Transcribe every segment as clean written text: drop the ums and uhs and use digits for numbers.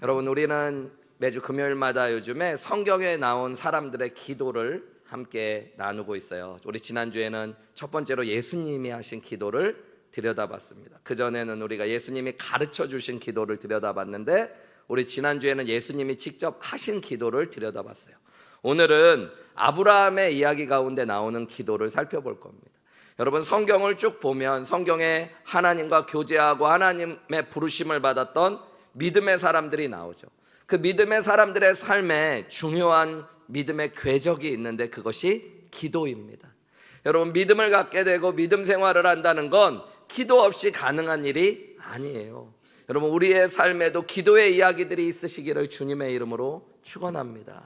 여러분, 우리는 매주 금요일마다 요즘에 성경에 나온 사람들의 기도를 함께 나누고 있어요. 우리 지난주에는 첫 번째로 예수님이 하신 기도를 들여다봤습니다. 그전에는 우리가 예수님이 가르쳐 주신 기도를 들여다봤는데, 우리 지난주에는 예수님이 직접 하신 기도를 들여다봤어요. 오늘은 아브라함의 이야기 가운데 나오는 기도를 살펴볼 겁니다. 여러분, 성경을 쭉 보면 성경에 하나님과 교제하고 하나님의 부르심을 받았던 믿음의 사람들이 나오죠. 그 믿음의 사람들의 삶에 중요한 믿음의 궤적이 있는데 그것이 기도입니다. 여러분, 믿음을 갖게 되고 믿음 생활을 한다는 건 기도 없이 가능한 일이 아니에요. 여러분, 우리의 삶에도 기도의 이야기들이 있으시기를 주님의 이름으로 축원합니다.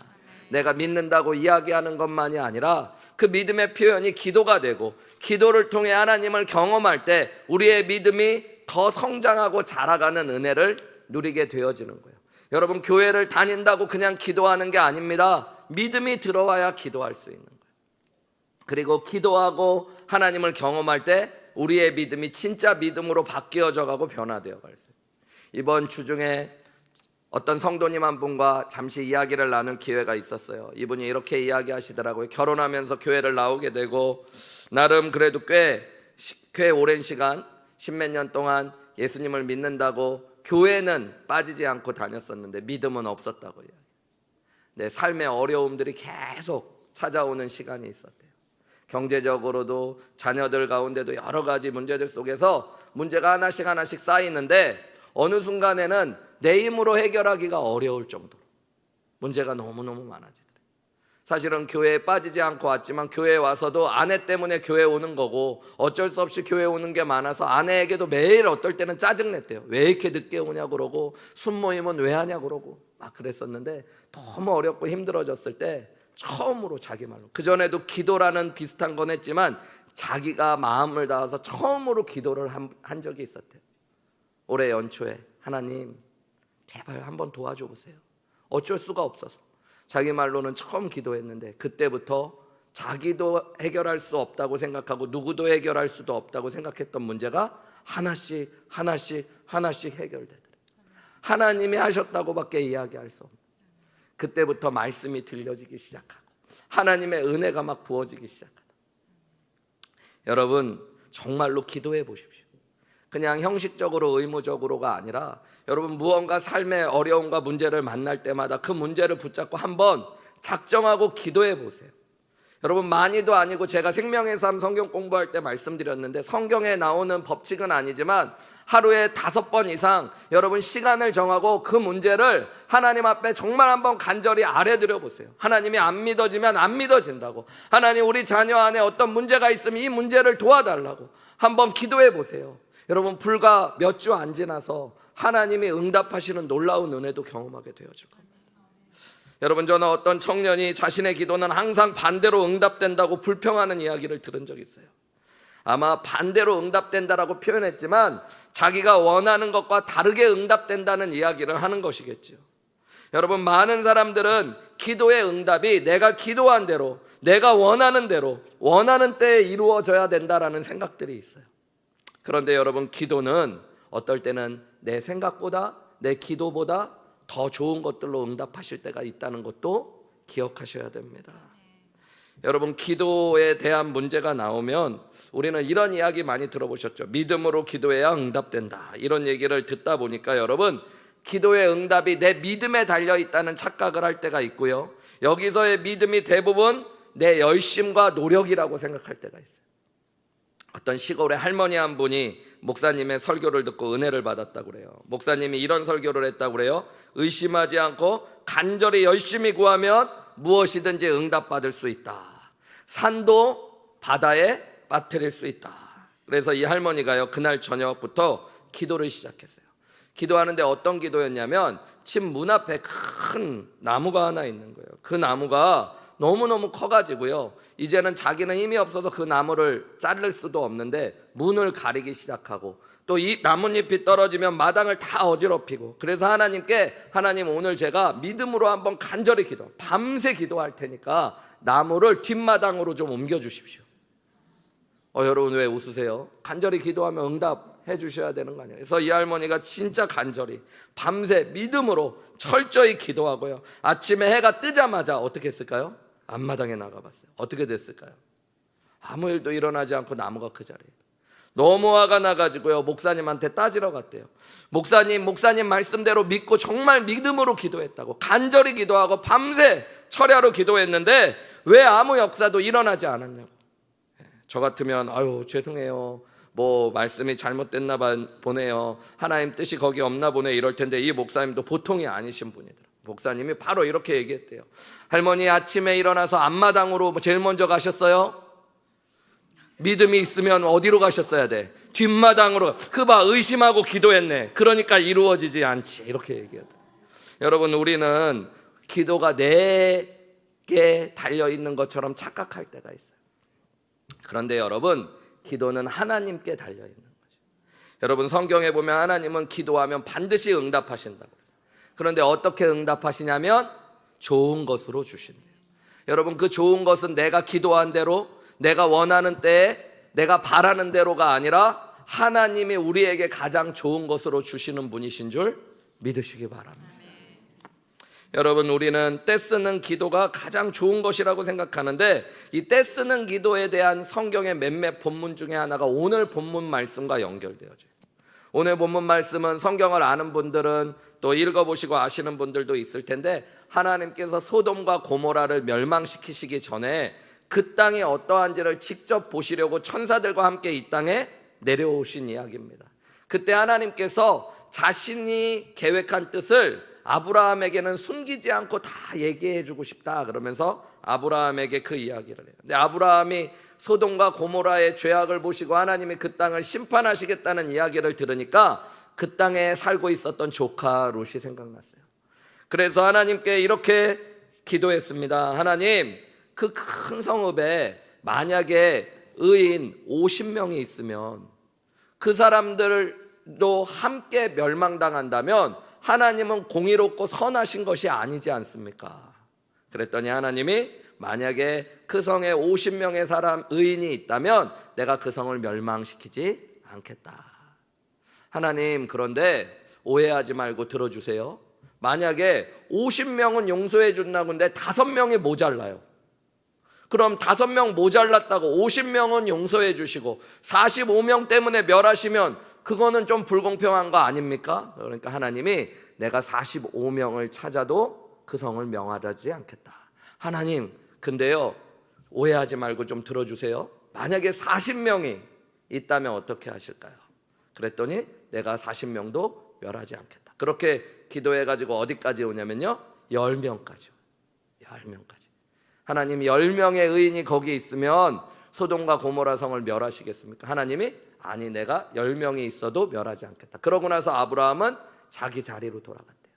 내가 믿는다고 이야기하는 것만이 아니라 그 믿음의 표현이 기도가 되고, 기도를 통해 하나님을 경험할 때 우리의 믿음이 더 성장하고 자라가는 은혜를 누리게 되어지는 거예요. 여러분, 교회를 다닌다고 그냥 기도하는 게 아닙니다. 믿음이 들어와야 기도할 수 있는 거예요. 그리고 기도하고 하나님을 경험할 때 우리의 믿음이 진짜 믿음으로 바뀌어져 가고 변화되어 갈 수 있어요. 이번 주 중에 어떤 성도님 한 분과 잠시 이야기를 나눌 기회가 있었어요. 이분이 이렇게 이야기하시더라고요. 결혼하면서 교회를 나오게 되고 나름 그래도 꽤 오랜 시간, 십몇 년 동안 예수님을 믿는다고 교회는 빠지지 않고 다녔었는데 믿음은 없었다고요. 내 삶의 어려움들이 계속 찾아오는 시간이 있었대요. 경제적으로도 자녀들 가운데도 여러 가지 문제들 속에서 문제가 하나씩 쌓이는데 어느 순간에는 내 힘으로 해결하기가 어려울 정도로 문제가 너무너무 많아지더래요. 사실은 교회에 빠지지 않고 왔지만 교회에 와서도 아내 때문에 교회에 오는 거고 어쩔 수 없이 교회에 오는 게 많아서 아내에게도 매일 어떨 때는 짜증냈대요. 왜 이렇게 늦게 오냐고 그러고 순모임은 왜 하냐고 그러고 막 그랬었는데, 너무 어렵고 힘들어졌을 때 처음으로 자기 말로, 그전에도 기도라는 비슷한 건 했지만 자기가 마음을 다해서 처음으로 기도를 한 적이 있었대요. 올해 연초에 하나님 제발 한번 도와줘 보세요. 어쩔 수가 없어서 자기 말로는 처음 기도했는데 그때부터 자기도 해결할 수 없다고 생각하고 누구도 해결할 수도 없다고 생각했던 문제가 하나씩 해결되더래요. 하나님이 하셨다고밖에 이야기할 수 없는, 그때부터 말씀이 들려지기 시작하고 하나님의 은혜가 막 부어지기 시작하다. 여러분, 정말로 기도해 보십시오. 그냥 형식적으로 의무적으로가 아니라 여러분, 무언가 삶의 어려움과 문제를 만날 때마다 그 문제를 붙잡고 한번 작정하고 기도해 보세요. 여러분, 많이도 아니고 제가 생명의 삶 성경 공부할 때 말씀드렸는데, 성경에 나오는 법칙은 아니지만 하루에 5번 이상 여러분 시간을 정하고 그 문제를 하나님 앞에 정말 한번 간절히 아뢰드려 보세요. 하나님이 안 믿어지면 안 믿어진다고, 하나님 우리 자녀 안에 어떤 문제가 있으면 이 문제를 도와달라고 한번 기도해 보세요. 여러분, 불과 몇 주 안 지나서 하나님이 응답하시는 놀라운 은혜도 경험하게 되어질 겁니다. 여러분, 저는 어떤 청년이 자신의 기도는 항상 반대로 응답된다고 불평하는 이야기를 들은 적이 있어요. 아마 반대로 응답된다라고 표현했지만 자기가 원하는 것과 다르게 응답된다는 이야기를 하는 것이겠죠. 여러분, 많은 사람들은 기도의 응답이 내가 기도한 대로, 내가 원하는 대로, 원하는 때에 이루어져야 된다라는 생각들이 있어요. 그런데 여러분, 기도는 어떨 때는 내 생각보다, 내 기도보다 더 좋은 것들로 응답하실 때가 있다는 것도 기억하셔야 됩니다. 여러분, 기도에 대한 문제가 나오면 우리는 이런 이야기 많이 들어보셨죠. 믿음으로 기도해야 응답된다, 이런 얘기를 듣다 보니까 여러분, 기도의 응답이 내 믿음에 달려있다는 착각을 할 때가 있고요, 여기서의 믿음이 대부분 내 열심과 노력이라고 생각할 때가 있어요. 어떤 시골의 할머니 한 분이 목사님의 설교를 듣고 은혜를 받았다고 그래요. 목사님이 이런 설교를 했다고 그래요. 의심하지 않고 간절히 열심히 구하면 무엇이든지 응답받을 수 있다. 산도 바다에 빠뜨릴 수 있다. 그래서 이 할머니가요, 그날 저녁부터 기도를 시작했어요. 기도하는데 어떤 기도였냐면, 집 문 앞에 큰 나무가 하나 있는 거예요. 그 나무가 너무너무 커가지고요, 이제는 자기는 힘이 없어서 그 나무를 자를 수도 없는데 문을 가리기 시작하고, 또 이 나뭇잎이 떨어지면 마당을 다 어지럽히고, 그래서 하나님께, 하나님 오늘 제가 믿음으로 한번 간절히 밤새 기도할 테니까 나무를 뒷마당으로 좀 옮겨 주십시오. 여러분, 왜 웃으세요? 간절히 기도하면 응답 해주셔야 되는 거 아니에요. 그래서 이 할머니가 진짜 간절히 밤새 믿음으로 철저히 기도하고요, 아침에 해가 뜨자마자 어떻게 했을까요? 앞마당에 나가봤어요. 어떻게 됐을까요? 아무 일도 일어나지 않고 나무가 그 자리에. 너무 화가 나가지고요, 목사님한테 따지러 갔대요. 목사님 말씀대로 믿고 정말 믿음으로 기도했다고, 간절히 기도하고 밤새 철야로 기도했는데 왜 아무 역사도 일어나지 않았냐고. 저 같으면 아유 죄송해요, 뭐 말씀이 잘못됐나 보네요, 하나님 뜻이 거기 없나 보네, 이럴 텐데 이 목사님도 보통이 아니신 분이더라고요. 목사님이 바로 이렇게 얘기했대요. 할머니 아침에 일어나서 앞마당으로 제일 먼저 가셨어요? 믿음이 있으면 어디로 가셨어야 돼? 뒷마당으로. 그봐 의심하고 기도했네, 그러니까 이루어지지 않지, 이렇게 얘기하더라고요. 여러분, 우리는 기도가 내게 달려있는 것처럼 착각할 때가 있어요. 그런데 여러분, 기도는 하나님께 달려있는 거죠. 여러분, 성경에 보면 하나님은 기도하면 반드시 응답하신다고. 그런데 어떻게 응답하시냐면 좋은 것으로 주신대요. 여러분, 그 좋은 것은 내가 기도한 대로, 내가 원하는 때에, 내가 바라는 대로가 아니라 하나님이 우리에게 가장 좋은 것으로 주시는 분이신 줄 믿으시기 바랍니다. 여러분, 우리는 떼쓰는 기도가 가장 좋은 것이라고 생각하는데 이 떼쓰는 기도에 대한 성경의 몇몇 본문 중에 하나가 오늘 본문 말씀과 연결되어져요. 오늘 본문 말씀은 성경을 아는 분들은 또 읽어보시고 아시는 분들도 있을 텐데, 하나님께서 소돔과 고모라를 멸망시키시기 전에 그 땅이 어떠한지를 직접 보시려고 천사들과 함께 이 땅에 내려오신 이야기입니다. 그때 하나님께서 자신이 계획한 뜻을 아브라함에게는 숨기지 않고 다 얘기해 주고 싶다 그러면서 아브라함에게 그 이야기를 해요. 근데 아브라함이 소돔과 고모라의 죄악을 보시고 하나님이 그 땅을 심판하시겠다는 이야기를 들으니까 그 땅에 살고 있었던 조카 롯이 생각났어요. 그래서 하나님께 이렇게 기도했습니다. 하나님, 그 큰 성읍에 만약에 의인 50명이 있으면 그 사람들도 함께 멸망당한다면 하나님은 공의롭고 선하신 것이 아니지 않습니까? 그랬더니 하나님이 만약에 그 성에 50명의 사람 의인이 있다면 내가 그 성을 멸망시키지 않겠다. 하나님, 그런데 오해하지 말고 들어주세요. 만약에 50명은 용서해 준다고 하는데 5명이 모자라요. 그럼 5명 모자랐다고 50명은 용서해 주시고 45명 때문에 멸하시면 그거는 좀 불공평한 거 아닙니까? 그러니까 하나님이 내가 45명을 찾아도 그 성을 명하지 않겠다. 하나님, 근데요, 오해하지 말고 좀 들어주세요. 만약에 40명이 있다면 어떻게 하실까요? 그랬더니 내가 40명도 멸하지 않겠다. 그렇게 기도해가지고 어디까지 오냐면요, 10명까지. 10명까지. 하나님, 10명의 의인이 거기 있으면 소돔과 고모라 성을 멸하시겠습니까? 하나님이 아니, 내가 10명이 있어도 멸하지 않겠다. 그러고 나서 아브라함은 자기 자리로 돌아갔대요.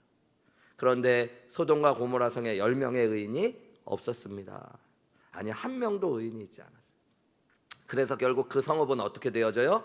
그런데 소돔과 고모라 성에 10명의 의인이 없었습니다. 아니, 1명도 의인이 있지 않았어요. 그래서 결국 그 성읍은 어떻게 되어져요?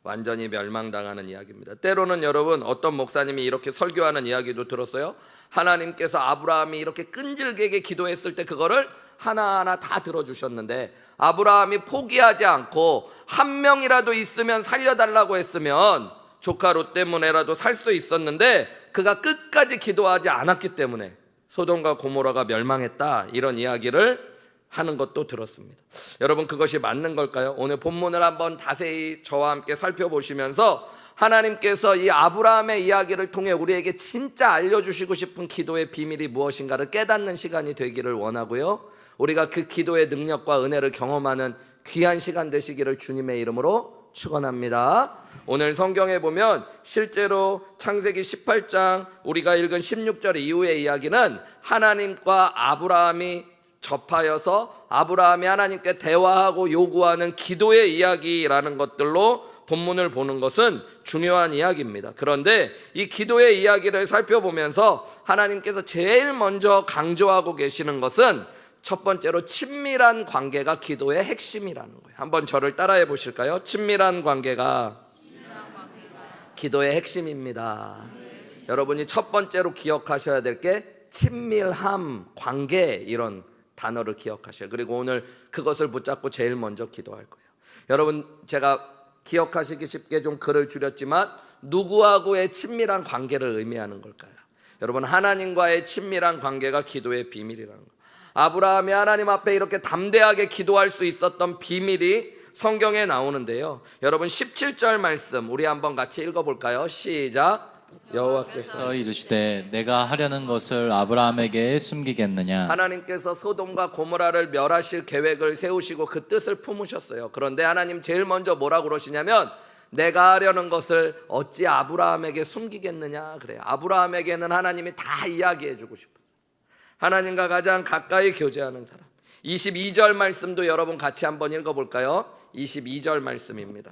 완전히 멸망당하는 이야기입니다. 때로는 여러분, 어떤 목사님이 이렇게 설교하는 이야기도 들었어요. 하나님께서 아브라함이 이렇게 끈질기게 기도했을 때 그거를 하나하나 다 들어주셨는데 아브라함이 포기하지 않고 1명이라도 있으면 살려달라고 했으면 조카 롯 때문에라도 살 수 있었는데 그가 끝까지 기도하지 않았기 때문에 소돔과 고모라가 멸망했다, 이런 이야기를 하는 것도 들었습니다. 여러분, 그것이 맞는 걸까요? 오늘 본문을 한번 자세히 저와 함께 살펴보시면서 하나님께서 이 아브라함의 이야기를 통해 우리에게 진짜 알려주시고 싶은 기도의 비밀이 무엇인가를 깨닫는 시간이 되기를 원하고요, 우리가 그 기도의 능력과 은혜를 경험하는 귀한 시간 되시기를 주님의 이름으로 축원합니다. 오늘 성경에 보면 실제로 창세기 18장 우리가 읽은 16절 이후의 이야기는 하나님과 아브라함이 접하여서 아브라함이 하나님께 대화하고 요구하는 기도의 이야기라는 것들로 본문을 보는 것은 중요한 이야기입니다. 그런데 이 기도의 이야기를 살펴보면서 하나님께서 제일 먼저 강조하고 계시는 것은 첫 번째로 친밀한 관계가 기도의 핵심이라는 거예요. 한번 저를 따라해 보실까요? 친밀한 관계가 기도의 핵심입니다. 여러분이 첫 번째로 기억하셔야 될 게 친밀함, 관계, 이런 단어를 기억하셔요. 그리고 오늘 그것을 붙잡고 제일 먼저 기도할 거예요. 여러분, 제가 기억하시기 쉽게 좀 글을 줄였지만 누구하고의 친밀한 관계를 의미하는 걸까요? 여러분, 하나님과의 친밀한 관계가 기도의 비밀이라는 거예요. 아브라함이 하나님 앞에 이렇게 담대하게 기도할 수 있었던 비밀이 성경에 나오는데요. 여러분, 17절 말씀 우리 한번 같이 읽어볼까요? 시작. 여호와께서 이르시되 내가 하려는 것을 아브라함에게 숨기겠느냐. 하나님께서 소돔과 고모라를 멸하실 계획을 세우시고 그 뜻을 품으셨어요. 그런데 하나님 제일 먼저 뭐라고 그러시냐면 내가 하려는 것을 어찌 아브라함에게 숨기겠느냐 그래요. 아브라함에게는 하나님이 다 이야기해 주고 싶어요. 하나님과 가장 가까이 교제하는 사람. 22절 말씀도 여러분 같이 한번 읽어볼까요? 22절 말씀입니다.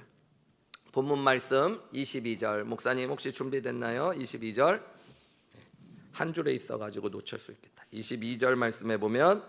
본문 말씀 22절. 목사님 혹시 준비됐나요? 22절. 한 줄에 있어가지고 놓칠 수 있겠다. 22절 말씀에 보면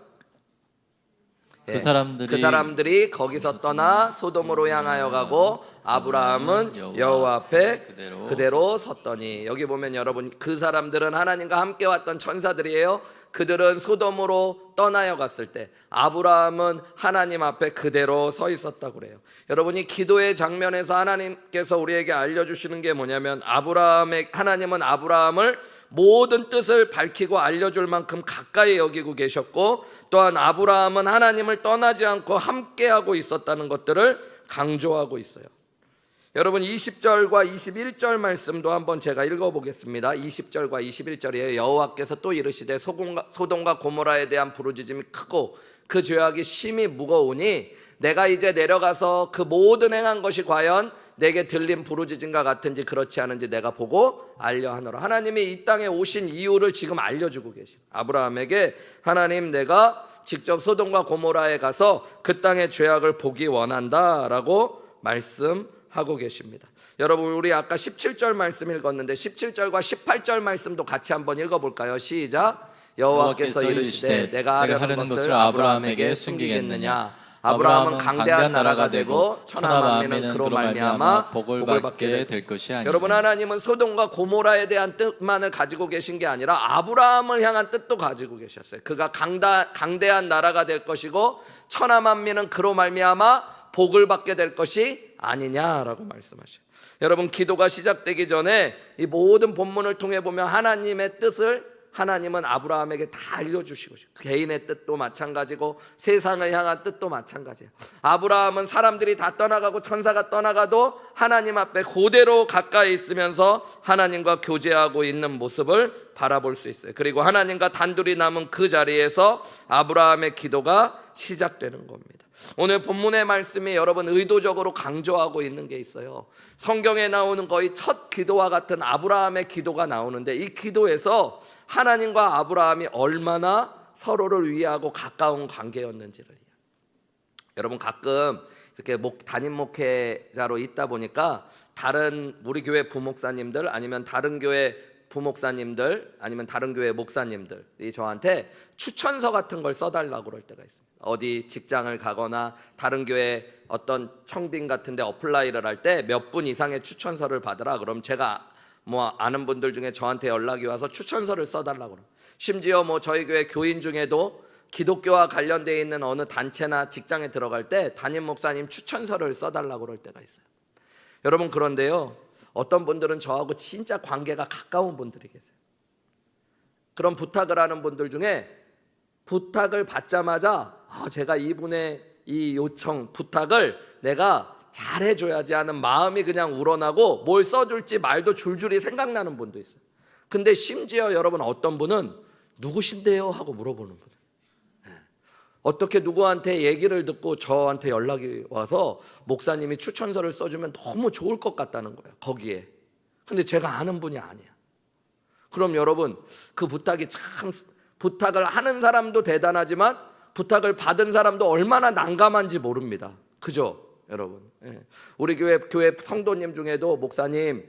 그 사람들이 거기서 떠나 소돔으로 향하여 가고 아브라함은 여호와 앞에 그대로 섰더니, 여기 보면 여러분 그 사람들은 하나님과 함께 왔던 천사들이에요. 그들은 소돔으로 떠나여 갔을 때 아브라함은 하나님 앞에 그대로 서 있었다고 그래요. 여러분이 기도의 장면에서 하나님께서 우리에게 알려주시는 게 뭐냐면 하나님은 아브라함을 모든 뜻을 밝히고 알려줄 만큼 가까이 여기고 계셨고, 또한 아브라함은 하나님을 떠나지 않고 함께하고 있었다는 것들을 강조하고 있어요. 여러분 20절과 21절 말씀도 한번 제가 읽어보겠습니다. 20절과 21절이에요. 여호와께서 또 이르시되 소돔과 고모라에 대한 부르짖음이 크고 그 죄악이 심히 무거우니 내가 이제 내려가서 그 모든 행한 것이 과연 내게 들린 부르짖음과 같은지 그렇지 않은지 내가 보고 알려하노라. 하나님이 이 땅에 오신 이유를 지금 알려주고 계시고, 아브라함에게 하나님 내가 직접 소돔과 고모라에 가서 그 땅의 죄악을 보기 원한다라고 말씀하고 계십니다. 여러분 우리 아까 17절 말씀 읽었는데 17절과 18절 말씀도 같이 한번 읽어볼까요? 시작. 여호와께서 이르시되 내가 하려는 것을 아브라함에게 숨기겠느냐. 아브라함은 강대한 나라가 되고 천하 만민은 그로 말미암아 복을 받게 될 것이 아니라. 여러분 하나님은 소돔과 고모라에 대한 뜻만을 가지고 계신 게 아니라 아브라함을 향한 뜻도 가지고 계셨어요. 그가 강대한 나라가 될 것이고 천하 만민은 그로 말미암아 복을 받게 될 것이 아니냐라고 말씀하셔요. 여러분 기도가 시작되기 전에 이 모든 본문을 통해 보면 하나님의 뜻을 하나님은 아브라함에게 다 알려주시고, 개인의 뜻도 마찬가지고 세상을 향한 뜻도 마찬가지예요. 아브라함은 사람들이 다 떠나가고 천사가 떠나가도 하나님 앞에 그대로 가까이 있으면서 하나님과 교제하고 있는 모습을 바라볼 수 있어요. 그리고 하나님과 단둘이 남은 그 자리에서 아브라함의 기도가 시작되는 겁니다. 오늘 본문의 말씀이 여러분 의도적으로 강조하고 있는 게 있어요. 성경에 나오는 거의 첫 기도와 같은 아브라함의 기도가 나오는데, 이 기도에서 하나님과 아브라함이 얼마나 서로를 위하고 가까운 관계였는지를. 여러분 가끔 이렇게 담임 목회자로 있다 보니까 다른 우리 교회 부목사님들 아니면 다른 교회 부목사님들 아니면 다른 교회 목사님들이 저한테 추천서 같은 걸 써달라고 그럴 때가 있습니다. 어디 직장을 가거나 다른 교회 어떤 청빙 같은 데 어플라이를 할 때 몇 분 이상의 추천서를 받으라. 그럼 제가 아는 분들 중에 저한테 연락이 와서 추천서를 써달라고 그래요. 심지어 저희 교회 교인 중에도 기독교와 관련되어 있는 어느 단체나 직장에 들어갈 때 담임 목사님 추천서를 써달라고 그럴 때가 있어요. 여러분 그런데요, 어떤 분들은 저하고 진짜 관계가 가까운 분들이 계세요. 그런 부탁을 하는 분들 중에 부탁을 받자마자 제가 이분의 이 요청 부탁을 내가 잘해줘야지 하는 마음이 그냥 우러나고 뭘 써줄지 말도 줄줄이 생각나는 분도 있어요. 근데 심지어 여러분 어떤 분은 누구신데요? 하고 물어보는 분. 어떻게 누구한테 얘기를 듣고 저한테 연락이 와서 목사님이 추천서를 써주면 너무 좋을 것 같다는 거예요, 거기에. 근데 제가 아는 분이 아니야. 그럼 여러분 그 부탁이 참, 부탁을 하는 사람도 대단하지만 부탁을 받은 사람도 얼마나 난감한지 모릅니다. 그죠 여러분? 우리 교회 성도님 중에도 목사님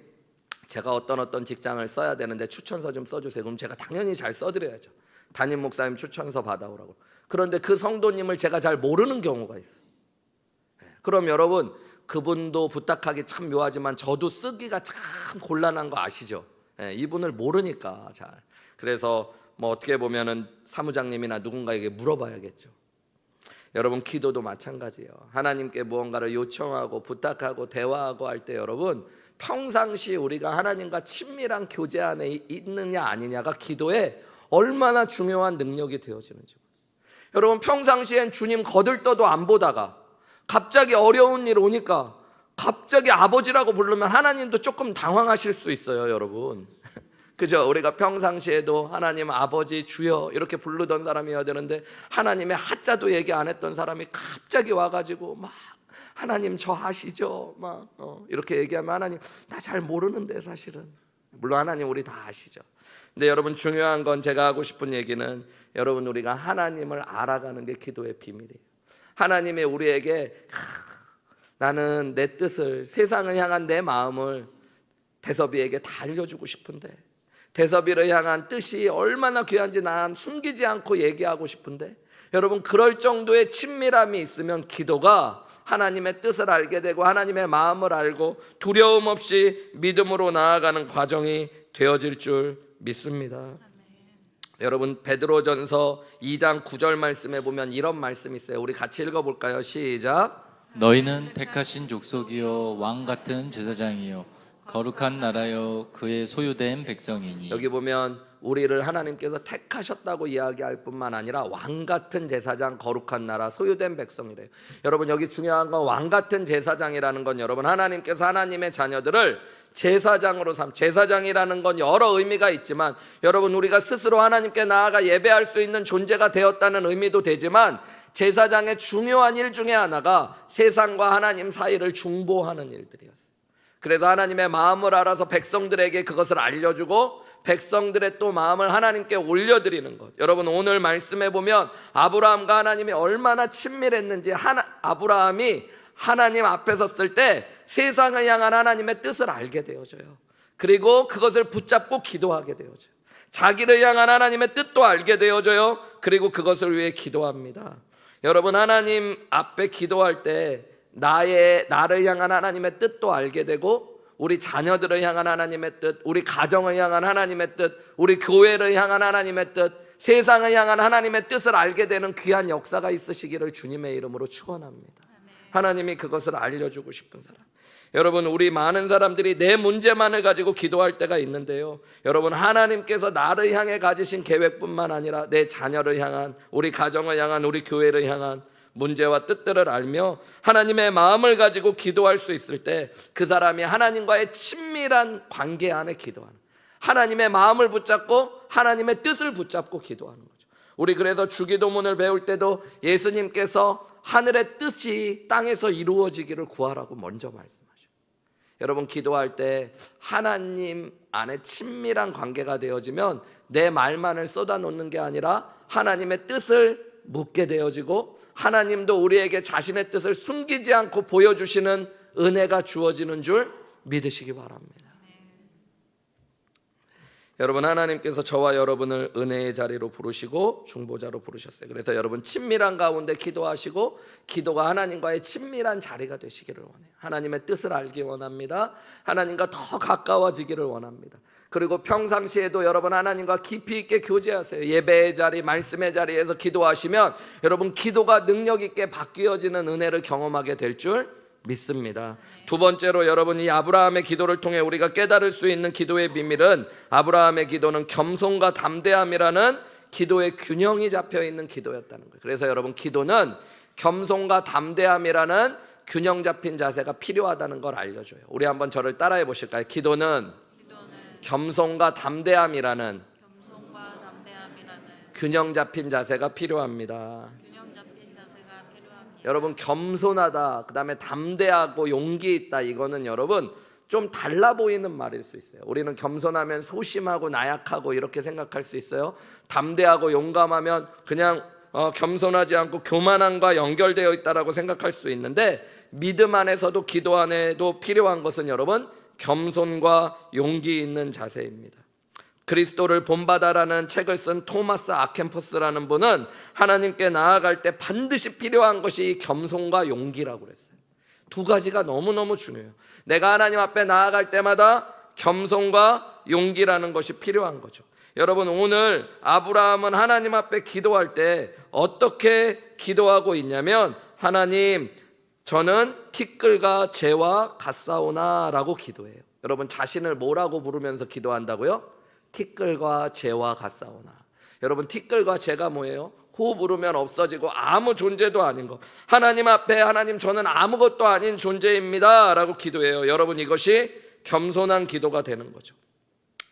제가 어떤 직장을 써야 되는데 추천서 좀 써주세요. 그럼 제가 당연히 잘 써드려야죠. 담임 목사님 추천서 받아오라고. 그런데 그 성도님을 제가 잘 모르는 경우가 있어요. 그럼 여러분 그분도 부탁하기 참 묘하지만 저도 쓰기가 참 곤란한 거 아시죠? 이분을 모르니까 잘. 그래서 어떻게 보면은 사무장님이나 누군가에게 물어봐야겠죠. 여러분 기도도 마찬가지예요. 하나님께 무언가를 요청하고 부탁하고 대화하고 할 때 여러분 평상시 우리가 하나님과 친밀한 교제 안에 있느냐 아니냐가 기도에 얼마나 중요한 능력이 되어지는지. 여러분 평상시엔 주님 거들떠도 안 보다가 갑자기 어려운 일 오니까 갑자기 아버지라고 부르면 하나님도 조금 당황하실 수 있어요, 여러분. 그죠? 우리가 평상시에도 하나님 아버지 주여 이렇게 부르던 사람이어야 되는데 하나님의 하자도 얘기 안 했던 사람이 갑자기 와가지고 막 하나님 저 아시죠? 막 이렇게 얘기하면 하나님 나 잘 모르는데 사실은. 물론 하나님 우리 다 아시죠. 근데 여러분 중요한 건 제가 하고 싶은 얘기는 여러분 우리가 하나님을 알아가는 게 기도의 비밀이에요. 하나님이 우리에게 나는 내 뜻을 세상을 향한 내 마음을 대섭이에게 다 알려주고 싶은데 대섭이를 향한 뜻이 얼마나 귀한지 난 숨기지 않고 얘기하고 싶은데 여러분 그럴 정도의 친밀함이 있으면 기도가 하나님의 뜻을 알게 되고 하나님의 마음을 알고 두려움 없이 믿음으로 나아가는 과정이 되어질 줄 믿습니다. 여러분 베드로전서 2장 9절 말씀에 보면 이런 말씀이 있어요. 우리 같이 읽어볼까요? 시작. 너희는 택하신 족속이요 왕 같은 제사장이요 거룩한 나라요 그의 소유된 백성이니. 여기 보면 우리를 하나님께서 택하셨다고 이야기할 뿐만 아니라 왕 같은 제사장, 거룩한 나라, 소유된 백성이래요. 여러분 여기 중요한 건 왕 같은 제사장이라는 건 여러분 하나님께서 하나님의 자녀들을 제사장으로 제사장이라는 건 여러 의미가 있지만 여러분 우리가 스스로 하나님께 나아가 예배할 수 있는 존재가 되었다는 의미도 되지만 제사장의 중요한 일 중에 하나가 세상과 하나님 사이를 중보하는 일들이었어요. 그래서 하나님의 마음을 알아서 백성들에게 그것을 알려주고 백성들의 또 마음을 하나님께 올려드리는 것. 여러분 오늘 말씀해 보면 아브라함과 하나님이 얼마나 친밀했는지 아브라함이 하나님 앞에 섰을 때 세상을 향한 하나님의 뜻을 알게 되어져요. 그리고 그것을 붙잡고 기도하게 되어져요. 자기를 향한 하나님의 뜻도 알게 되어져요. 그리고 그것을 위해 기도합니다. 여러분 하나님 앞에 기도할 때 나를 향한 하나님의 뜻도 알게 되고 우리 자녀들을 향한 하나님의 뜻, 우리 가정을 향한 하나님의 뜻, 우리 교회를 향한 하나님의 뜻, 세상을 향한 하나님의 뜻을 알게 되는 귀한 역사가 있으시기를 주님의 이름으로 축원합니다. 하나님이 그것을 알려주고 싶은 사람. 여러분 우리 많은 사람들이 내 문제만을 가지고 기도할 때가 있는데요, 여러분 하나님께서 나를 향해 가지신 계획뿐만 아니라 내 자녀를 향한, 우리 가정을 향한, 우리 교회를 향한 문제와 뜻들을 알며 하나님의 마음을 가지고 기도할 수 있을 때 그 사람이 하나님과의 친밀한 관계 안에 기도하는, 하나님의 마음을 붙잡고 하나님의 뜻을 붙잡고 기도하는 거죠. 우리 그래서 주기도문을 배울 때도 예수님께서 하늘의 뜻이 땅에서 이루어지기를 구하라고 먼저 말씀하셔요. 여러분 기도할 때 하나님 안에 친밀한 관계가 되어지면 내 말만을 쏟아놓는 게 아니라 하나님의 뜻을 묻게 되어지고 하나님도 우리에게 자신의 뜻을 숨기지 않고 보여주시는 은혜가 주어지는 줄 믿으시기 바랍니다. 여러분 하나님께서 저와 여러분을 은혜의 자리로 부르시고 중보자로 부르셨어요. 그래서 여러분 친밀한 가운데 기도하시고 기도가 하나님과의 친밀한 자리가 되시기를 원해요. 하나님의 뜻을 알기 원합니다. 하나님과 더 가까워지기를 원합니다. 그리고 평상시에도 여러분 하나님과 깊이 있게 교제하세요. 예배의 자리, 말씀의 자리에서 기도하시면 여러분 기도가 능력 있게 바뀌어지는 은혜를 경험하게 될 줄 믿습니다. 두 번째로 여러분 이 아브라함의 기도를 통해 우리가 깨달을 수 있는 기도의 비밀은 아브라함의 기도는 겸손과 담대함이라는 기도의 균형이 잡혀 있는 기도였다는 거예요. 그래서 여러분 기도는 겸손과 담대함이라는 균형 잡힌 자세가 필요하다는 걸 알려줘요. 우리 한번 저를 따라해 보실까요? 기도는 겸손과 담대함이라는 균형 잡힌 자세가 필요합니다. 여러분 겸손하다, 그 다음에 담대하고 용기 있다, 이거는 여러분 좀 달라 보이는 말일 수 있어요. 우리는 겸손하면 소심하고 나약하고 이렇게 생각할 수 있어요. 담대하고 용감하면 그냥 겸손하지 않고 교만함과 연결되어 있다라고 생각할 수 있는데 믿음 안에서도 기도 안에도 필요한 것은 여러분 겸손과 용기 있는 자세입니다. 그리스도를 본받아라는 책을 쓴 토마스 아켄퍼스라는 분은 하나님께 나아갈 때 반드시 필요한 것이 겸손과 용기라고 그랬어요. 두 가지가 너무너무 중요해요. 내가 하나님 앞에 나아갈 때마다 겸손과 용기라는 것이 필요한 거죠. 여러분, 오늘 아브라함은 하나님 앞에 기도할 때 어떻게 기도하고 있냐면, 하나님, 저는 티끌과 재와 같사오나 라고 기도해요. 여러분, 자신을 뭐라고 부르면서 기도한다고요? 티끌과 재와 같사오나. 여러분, 티끌과 재가 뭐예요? 후 부르면 없어지고 아무 존재도 아닌 것. 하나님 앞에, 하나님, 저는 아무것도 아닌 존재입니다 라고 기도해요. 여러분, 이것이 겸손한 기도가 되는 거죠.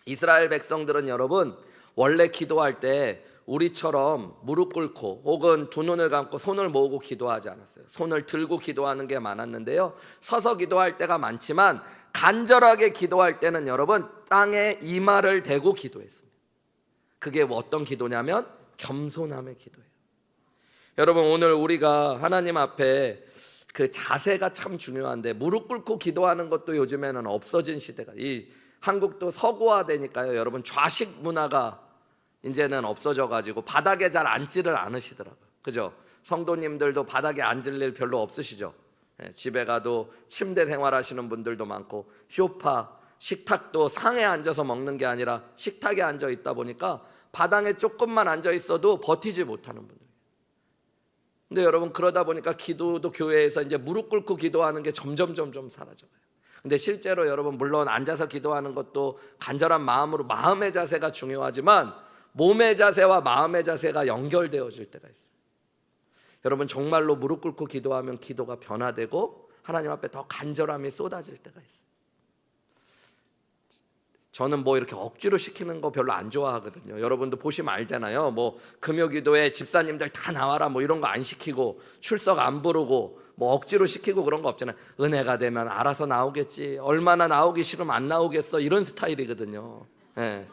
이스라엘 백성들은 여러분, 원래 기도할 때 우리처럼 무릎 꿇고 혹은 두 눈을 감고 손을 모으고 기도하지 않았어요. 손을 들고 기도하는 게 많았는데요, 서서 기도할 때가 많지만 간절하게 기도할 때는 여러분, 땅에 이마를 대고 기도했습니다. 그게 어떤 기도냐면 겸손함의 기도예요. 여러분, 오늘 우리가 하나님 앞에 그 자세가 참 중요한데, 무릎 꿇고 기도하는 것도 요즘에는 없어진 시대가, 이 한국도 서구화되니까요, 여러분, 좌식 문화가 이제는 없어져 가지고 바닥에 잘 앉지를 않으시더라고요. 그죠? 성도님들도 바닥에 앉을 일 별로 없으시죠? 집에 가도 침대 생활하시는 분들도 많고, 소파, 식탁도 상에 앉아서 먹는 게 아니라 식탁에 앉아 있다 보니까 바닥에 조금만 앉아 있어도 버티지 못하는 분들. 근데 여러분, 그러다 보니까 기도도 교회에서 이제 무릎 꿇고 기도하는 게 점점 사라져요. 근데 실제로 여러분, 물론 앉아서 기도하는 것도 간절한 마음으로, 마음의 자세가 중요하지만 몸의 자세와 마음의 자세가 연결되어질 때가 있어요. 여러분, 정말로 무릎 꿇고 기도하면 기도가 변화되고 하나님 앞에 더 간절함이 쏟아질 때가 있어요. 저는 뭐 이렇게 억지로 시키는 거 별로 안 좋아하거든요. 여러분도 보시면 알잖아요. 뭐 금요기도에 집사님들 다 나와라 뭐 이런 거 안 시키고, 출석 안 부르고, 뭐 억지로 시키고 그런 거 없잖아요. 은혜가 되면 알아서 나오겠지, 얼마나 나오기 싫으면 안 나오겠어, 이런 스타일이거든요. 예.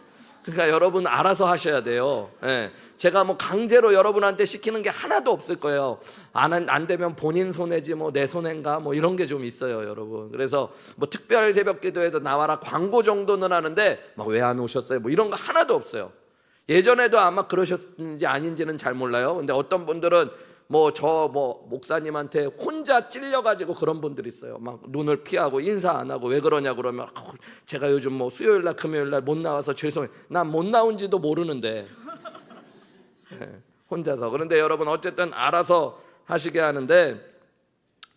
그러니까 여러분, 알아서 하셔야 돼요. 예. 제가 뭐 강제로 여러분한테 시키는 게 하나도 없을 거예요. 안 되면 본인 손해지 뭐 내 손해인가 뭐 이런 게 좀 있어요, 여러분. 그래서 뭐 특별 새벽 기도에도 나와라 광고 정도는 하는데 막 왜 안 오셨어요? 뭐 이런 거 하나도 없어요. 예전에도 아마 그러셨는지 아닌지는 잘 몰라요. 근데 어떤 분들은 목사님한테 혼자 찔려가지고 그런 분들이 있어요. 막 눈을 피하고 인사 안 하고, 왜 그러냐 그러면 제가 요즘 뭐 수요일날 금요일날 못 나와서 죄송해요. 난 못 나온지도 모르는데. 혼자서. 그런데 여러분, 어쨌든 알아서 하시게 하는데,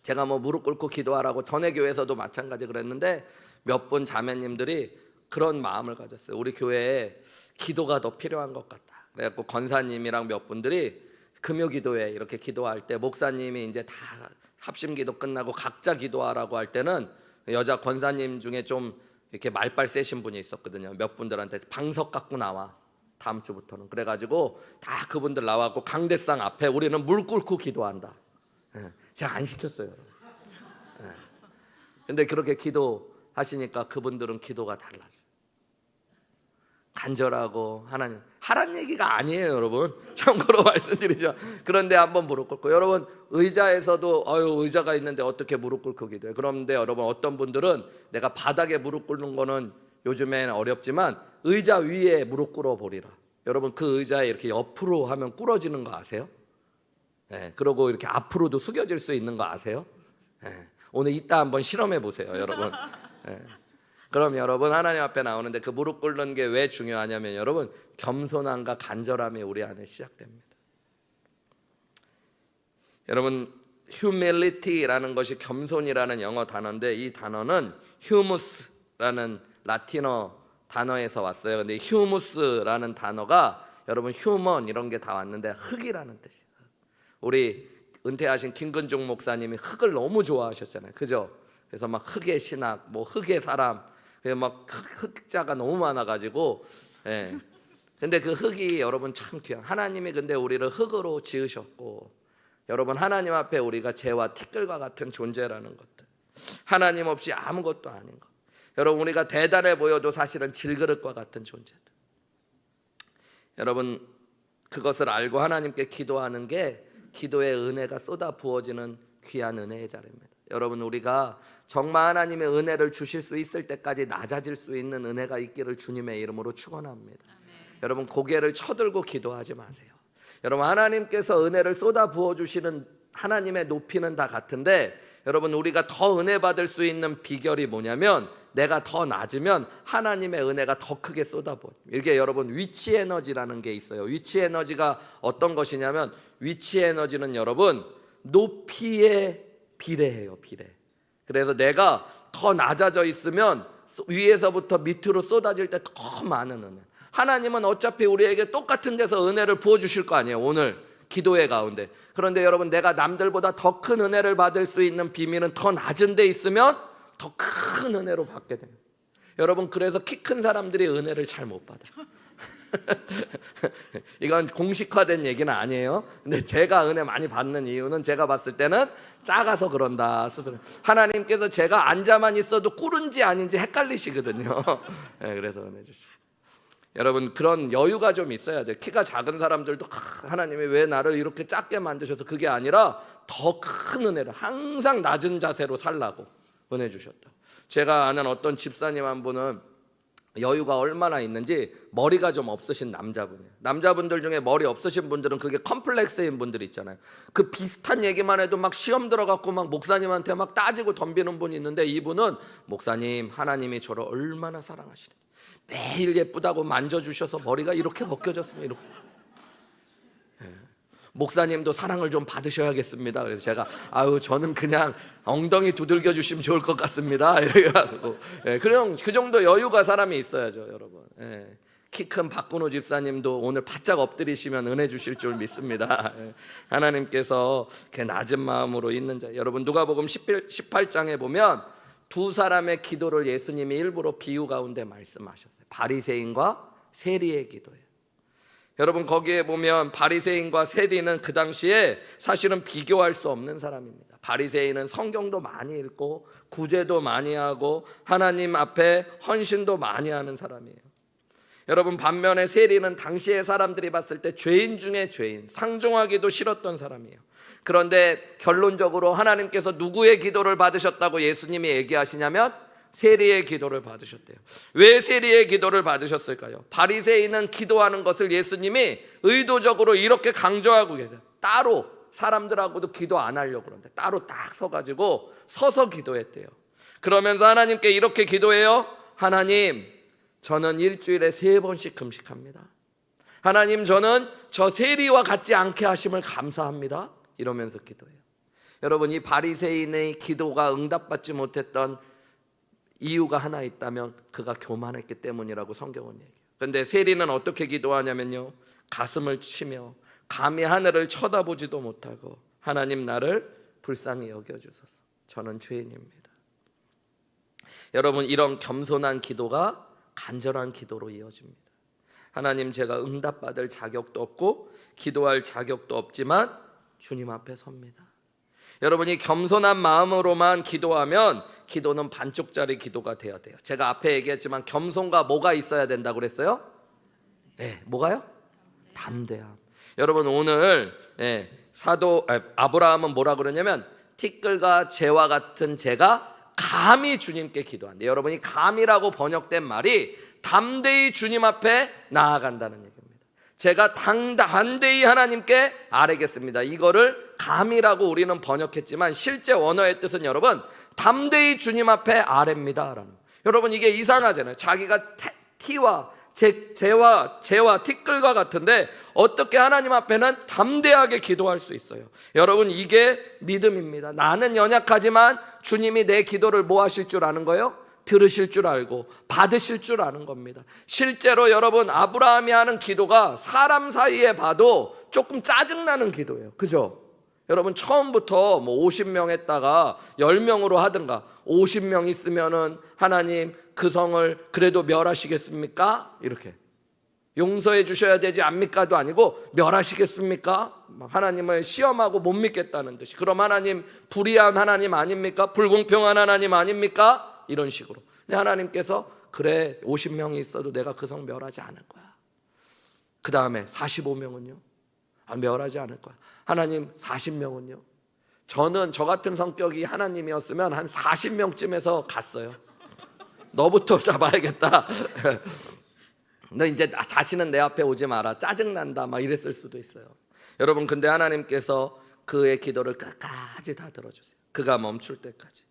제가 뭐 무릎 꿇고 기도하라고 전에 교회에서도 마찬가지 그랬는데, 몇 분 자매님들이 그런 마음을 가졌어요. 우리 교회에 기도가 더 필요한 것 같다. 그래갖고 권사님이랑 몇 분들이 금요 기도회 이렇게 기도할 때, 목사님이 이제 다 합심 기도 끝나고 각자 기도하라고 할 때는 여자 권사님 중에 좀 이렇게 말빨 세신 분이 있었거든요. 몇 분들한테 방석 갖고 나와, 다음 주부터는. 그래가지고 다 그분들 나와갖고 강대상 앞에 우리는 물 꿇고 기도한다. 제가 안 시켰어요. 근데 그렇게 기도하시니까 그분들은 기도가 달라져요. 간절하고 하나님 하란 얘기가 아니에요, 여러분. 참고로 말씀드리죠. 그런데 한번 무릎 꿇고, 여러분, 의자에서도 의자가 있는데 어떻게 무릎 꿇고 기도해? 그런데 여러분, 어떤 분들은 내가 바닥에 무릎 꿇는 거는 요즘엔 어렵지만 의자 위에 무릎 꿇어 보리라. 여러분, 그 의자에 이렇게 옆으로 하면 꿇어지는 거 아세요? 네, 그리고 이렇게 앞으로도 숙여질 수 있는 거 아세요? 네, 오늘 이따 한번 실험해 보세요, 여러분. 네. 그럼 여러분, 하나님 앞에 나오는데 그 무릎 꿇는 게 왜 중요하냐면, 여러분, 겸손함과 간절함이 우리 안에 시작됩니다. 여러분, humility라는 것이 겸손이라는 영어 단어인데, 이 단어는 humus라는 라틴어 단어에서 왔어요. 근데 humus라는 단어가 여러분, human 이런 게 다 왔는데 흙이라는 뜻이에요. 우리 은퇴하신 김근종 목사님이 흙을 너무 좋아하셨잖아요, 그죠? 그래서 막 흙의 신학, 뭐 흙의 사람, 막 흑자가 너무 많아가지고, 예. 근데 그 흙이 여러분 참 귀한, 하나님이 근데 우리를 흙으로 지으셨고, 여러분, 하나님 앞에 우리가 재와 티끌과 같은 존재라는 것들, 하나님 없이 아무것도 아닌 것, 여러분, 우리가 대단해 보여도 사실은 질그릇과 같은 존재들. 여러분, 그것을 알고 하나님께 기도하는 게 기도의 은혜가 쏟아 부어지는 귀한 은혜의 자리입니다. 여러분, 우리가 정말 하나님의 은혜를 주실 수 있을 때까지 낮아질 수 있는 은혜가 있기를 주님의 이름으로 축원합니다. 여러분, 고개를 쳐들고 기도하지 마세요. 여러분, 하나님께서 은혜를 쏟아 부어주시는 하나님의 높이는 다 같은데, 여러분, 우리가 더 은혜 받을 수 있는 비결이 뭐냐면 내가 더 낮으면 하나님의 은혜가 더 크게 쏟아부어. 이게 여러분 위치 에너지라는 게 있어요. 위치 에너지가 어떤 것이냐면 위치 에너지는 여러분 높이에 비례해요. 비례. 그래서 내가 더 낮아져 있으면 위에서부터 밑으로 쏟아질 때 더 많은 은혜. 하나님은 어차피 우리에게 똑같은 데서 은혜를 부어주실 거 아니에요. 오늘 기도의 가운데. 그런데 여러분 내가 남들보다 더 큰 은혜를 받을 수 있는 비밀은 더 낮은 데 있으면 더 큰 은혜로 받게 됩니다. 여러분 그래서 키 큰 사람들이 은혜를 잘 못 받아요. 이건 공식화된 얘기는 아니에요. 근데 제가 은혜 많이 받는 이유는 제가 봤을 때는 작아서 그런다 스스로. 하나님께서 제가 앉아만 있어도 꿀은지 아닌지 헷갈리시거든요. 네, 그래서 은혜 주시죠. 여러분 그런 여유가 좀 있어야 돼요. 키가 작은 사람들도 하나님이 왜 나를 이렇게 작게 만드셔서, 그게 아니라 더 큰 은혜를 항상 낮은 자세로 살라고 은혜 주셨다. 제가 아는 어떤 집사님 한 분은 여유가 얼마나 있는지 머리가 좀 없으신 남자분이에요. 남자분들 중에 머리 없으신 분들은 그게 컴플렉스인 분들이 있잖아요. 그 비슷한 얘기만 해도 막 시험 들어갖고 막 목사님한테 막 따지고 덤비는 분이 있는데, 이분은 목사님 하나님이 저를 얼마나 사랑하시는지 매일 예쁘다고 만져주셔서 머리가 이렇게 벗겨졌으면 이렇게. 목사님도 사랑을 좀 받으셔야겠습니다. 그래서 제가 저는 그냥 엉덩이 두들겨 주시면 좋을 것 같습니다. 이래가지고 그냥 그 정도 여유가 사람이 있어야죠, 여러분. 키 큰 박근호 집사님도 오늘 바짝 엎드리시면 은혜 주실 줄 믿습니다. 하나님께서 이렇게 낮은 마음으로 있는 자. 여러분 누가복음 18장에 보면 두 사람의 기도를 예수님이 일부러 비유 가운데 말씀하셨어요. 바리새인과 세리의 기도예요. 여러분 거기에 보면 바리새인과 세리는 그 당시에 사실은 비교할 수 없는 사람입니다. 바리새인은 성경도 많이 읽고 구제도 많이 하고 하나님 앞에 헌신도 많이 하는 사람이에요. 여러분 반면에 세리는 당시의 사람들이 봤을 때 죄인 중에 죄인, 상종하기도 싫었던 사람이에요. 그런데 결론적으로 하나님께서 누구의 기도를 받으셨다고 예수님이 얘기하시냐면 세리의 기도를 받으셨대요. 왜 세리의 기도를 받으셨을까요? 바리새인은 기도하는 것을 예수님이 의도적으로 이렇게 강조하고 계세요. 따로 사람들하고도 기도 안 하려고 그러는데 따로 딱 서가지고 서서 기도했대요. 그러면서 하나님께 이렇게 기도해요. 하나님, 저는 일주일에 3번씩 금식합니다. 하나님, 저는 저 세리와 같지 않게 하심을 감사합니다. 이러면서 기도해요. 여러분 이 바리새인의 기도가 응답받지 못했던 이유가 하나 있다면 그가 교만했기 때문이라고 성경은 얘기해요. 그런데 세리는 어떻게 기도하냐면요, 가슴을 치며 감히 하늘을 쳐다보지도 못하고 하나님 나를 불쌍히 여겨주소서, 저는 죄인입니다. 여러분 이런 겸손한 기도가 간절한 기도로 이어집니다. 하나님, 제가 응답받을 자격도 없고 기도할 자격도 없지만 주님 앞에 섭니다. 여러분이 겸손한 마음으로만 기도하면 기도는 반쪽짜리 기도가 되어야 돼요. 제가 앞에 얘기했지만 겸손과 뭐가 있어야 된다고 그랬어요? 뭐가요? 담대함. 여러분 오늘 사도 아브라함은 뭐라 그러냐면 티끌과 재와 같은 제가 감히 주님께 기도한대. 여러분이 감이라고 번역된 말이 담대히 주님 앞에 나아간다는 얘기입니다. 제가 담대히 하나님께 아뢰겠습니다. 이거를 감이라고 우리는 번역했지만 실제 원어의 뜻은 여러분 담대히 주님 앞에 아뢰입니다 라는. 여러분 이게 이상하잖아요. 자기가 티와 재와 티끌과 같은데 어떻게 하나님 앞에는 담대하게 기도할 수 있어요? 여러분 이게 믿음입니다. 나는 연약하지만 주님이 내 기도를 뭐 하실 줄 아는 거예요? 들으실 줄 알고 받으실 줄 아는 겁니다. 실제로 여러분 아브라함이 하는 기도가 사람 사이에 봐도 조금 짜증나는 기도예요. 그죠? 여러분 처음부터 뭐 50명 했다가 10명으로 하든가 50명 있으면은 하나님 그 성을 그래도 멸하시겠습니까? 이렇게 용서해 주셔야 되지 않습니까도 아니고 멸하시겠습니까? 하나님을 시험하고 못 믿겠다는 듯이. 그럼 하나님 불의한 하나님 아닙니까? 불공평한 하나님 아닙니까? 이런 식으로. 근데 하나님께서 그래 50명이 있어도 내가 그 성 멸하지 않을 거야. 그 다음에 45명은요? 멸하지 않을 거야. 하나님 40명은요? 저는 저 같은 성격이 하나님이었으면 한 40명쯤에서 갔어요. 너부터 잡아야겠다. 너 이제 다시는 내 앞에 오지 마라. 짜증난다. 막 이랬을 수도 있어요. 여러분 근데 하나님께서 그의 기도를 끝까지 다 들어주세요. 그가 멈출 때까지.